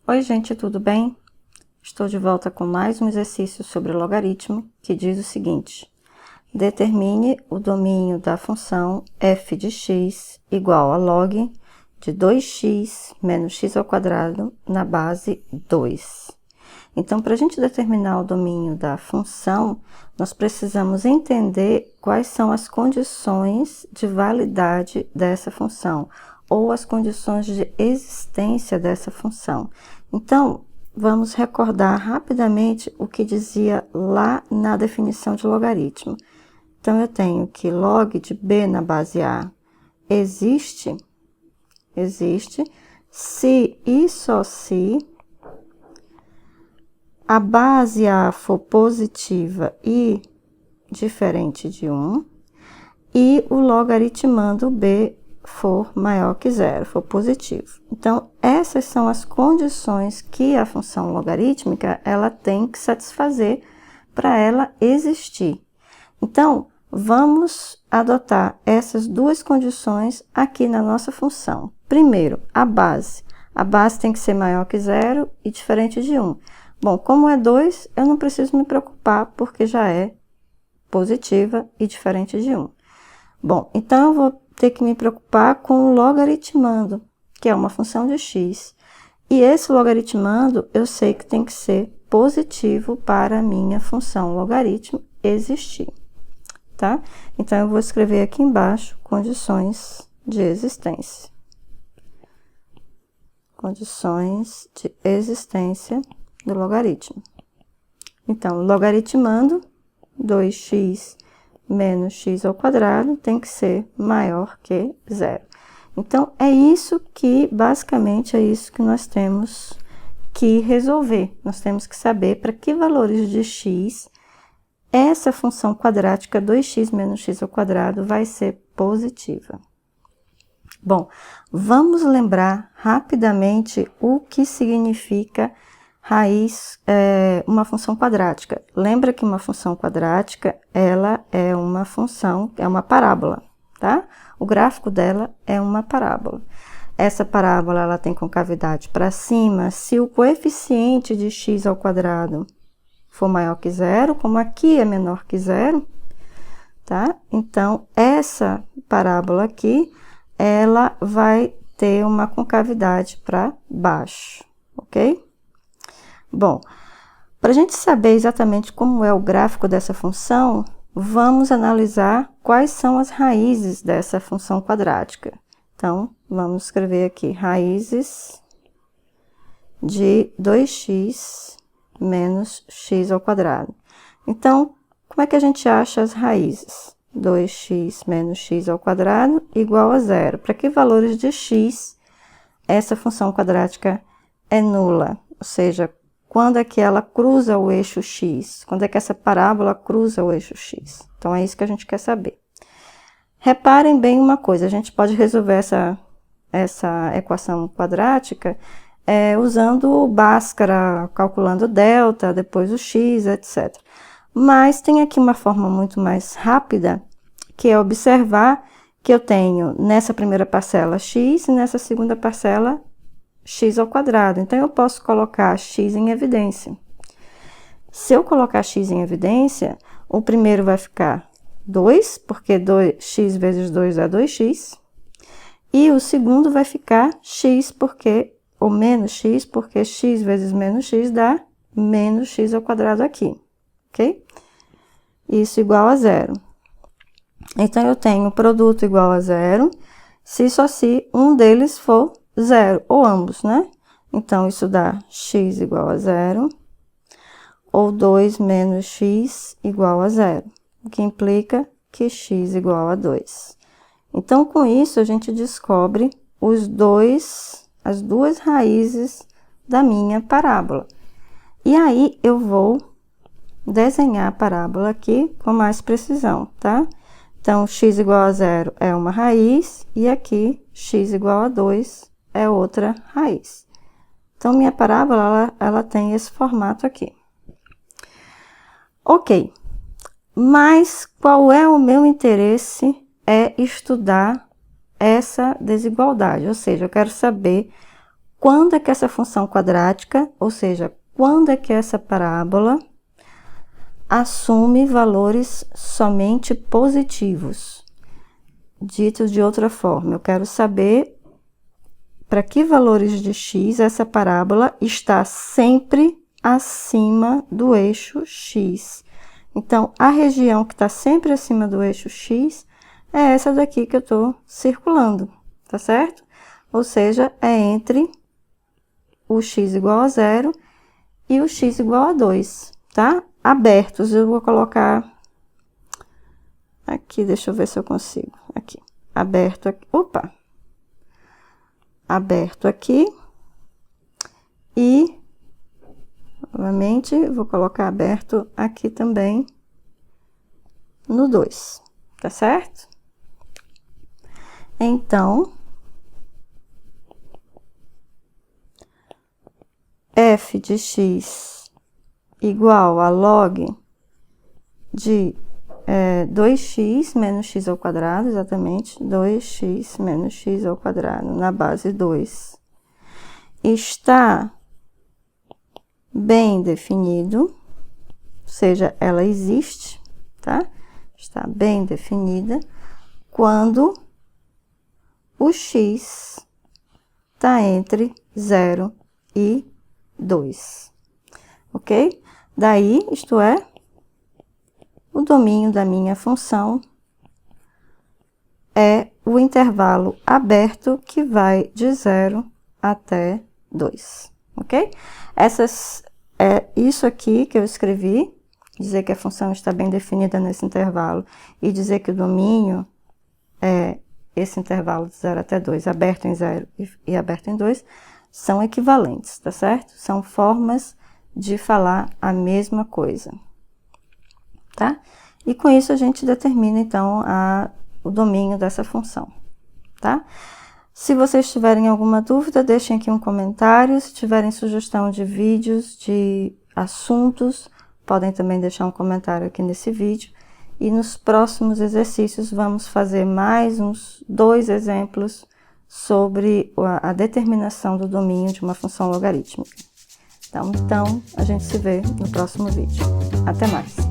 Oi, gente, tudo bem? Estou de volta com mais um exercício sobre logaritmo, que diz o seguinte: determine o domínio da função f de x igual a log de 2x menos x ao quadrado na base 2. Então, para a gente determinar o domínio da função, nós precisamos entender quais são as condições de validade dessa função, ou as condições de existência dessa função. Então, vamos recordar rapidamente o que dizia lá na definição de logaritmo. Então, eu tenho que log de b na base a existe se e só se a base A for positiva e diferente de 1, e o logaritmando B for maior que zero, for positivo. Então, essas são as condições que a função logarítmica ela tem que satisfazer para ela existir. Então, vamos adotar essas duas condições aqui na nossa função. Primeiro, a base. A base tem que ser maior que zero e diferente de 1. Bom, como é 2, eu não preciso me preocupar, porque já é positiva e diferente de 1. Bom, então eu vou ter que me preocupar com o logaritmando, que é uma função de x. E esse logaritmando, eu sei que tem que ser positivo para a minha função logaritmo existir, tá? Então, eu vou escrever aqui embaixo condições de existência. Condições de existência do logaritmo. Então, logaritmando 2x menos x ao quadrado tem que ser maior que zero. Então, é isso que, basicamente, é isso que nós temos que resolver. Nós temos que saber para que valores de x essa função quadrática 2x menos x ao quadrado vai ser positiva. Bom, vamos lembrar rapidamente o que significa raiz, uma função quadrática. Lembra que uma função quadrática, ela é uma função, é uma parábola, tá? O gráfico dela é uma parábola. Essa parábola, ela tem concavidade para cima, se o coeficiente de x ao quadrado for maior que zero, como aqui é menor que zero, tá? Então, essa parábola aqui, ela vai ter uma concavidade para baixo, ok? Bom, para a gente saber exatamente como é o gráfico dessa função, vamos analisar quais são as raízes dessa função quadrática. Então, vamos escrever aqui raízes de 2x menos x ao quadrado. Então, como é que a gente acha as raízes? 2x menos x ao quadrado igual a zero. Para que valores de x essa função quadrática é nula? Ou seja, quando é que ela cruza o eixo x? Quando é que essa parábola cruza o eixo x? Então, é isso que a gente quer saber. Reparem bem uma coisa, a gente pode resolver essa equação quadrática usando o Bhaskara, calculando o delta, depois o x, etc. Mas tem aqui uma forma muito mais rápida, que é observar que eu tenho nessa primeira parcela x e nessa segunda parcela x ao quadrado. Então, eu posso colocar x em evidência. Se eu colocar x em evidência, o primeiro vai ficar 2, porque x vezes 2 dá 2x. E o segundo vai ficar x, ou menos x, porque x vezes menos x dá menos x ao quadrado aqui, ok? Isso igual a zero. Então, eu tenho produto igual a zero, se só se um deles for zero, ou ambos, né? Então, isso dá x igual a zero, ou 2 menos x igual a zero, o que implica que x igual a 2. Então, com isso, a gente descobre as duas raízes da minha parábola. E aí, eu vou desenhar a parábola aqui com mais precisão, tá? Então, x igual a zero é uma raiz, e aqui, x igual a 2 é outra raiz. Então, minha parábola, ela tem esse formato aqui. Ok, mas qual é o meu interesse? É estudar essa desigualdade, ou seja, eu quero saber quando é que essa função quadrática, ou seja, quando é que essa parábola assume valores somente positivos. Dito de outra forma, eu quero saber para que valores de x essa parábola está sempre acima do eixo x. Então, a região que está sempre acima do eixo x é essa daqui que eu estou circulando, tá certo? Ou seja, é entre o x igual a 0 e o x igual a 2, tá? Abertos, eu vou colocar aqui, deixa eu ver se eu consigo. Aqui, aberto aqui, opa! Aberto aqui e, novamente, vou colocar aberto aqui também no 2, tá certo? Então, f de x igual a log de 2x menos x ao quadrado, exatamente, 2x menos x ao quadrado na base 2, está bem definido, ou seja, ela existe, tá? Está bem definida quando o x está entre 0 e 2, ok? Daí, isto é, o domínio da minha função é o intervalo aberto que vai de 0 até 2, ok? Isso aqui que eu escrevi, dizer que a função está bem definida nesse intervalo e dizer que o domínio é esse intervalo de 0 até 2, aberto em 0 e aberto em 2, são equivalentes, tá certo? São formas de falar a mesma coisa, tá? E com isso a gente determina, então, o domínio dessa função, tá? Se vocês tiverem alguma dúvida, deixem aqui um comentário. Se tiverem sugestão de vídeos, de assuntos, podem também deixar um comentário aqui nesse vídeo. E nos próximos exercícios vamos fazer mais uns 2 exemplos sobre a determinação do domínio de uma função logarítmica. Então, a gente se vê no próximo vídeo. Até mais!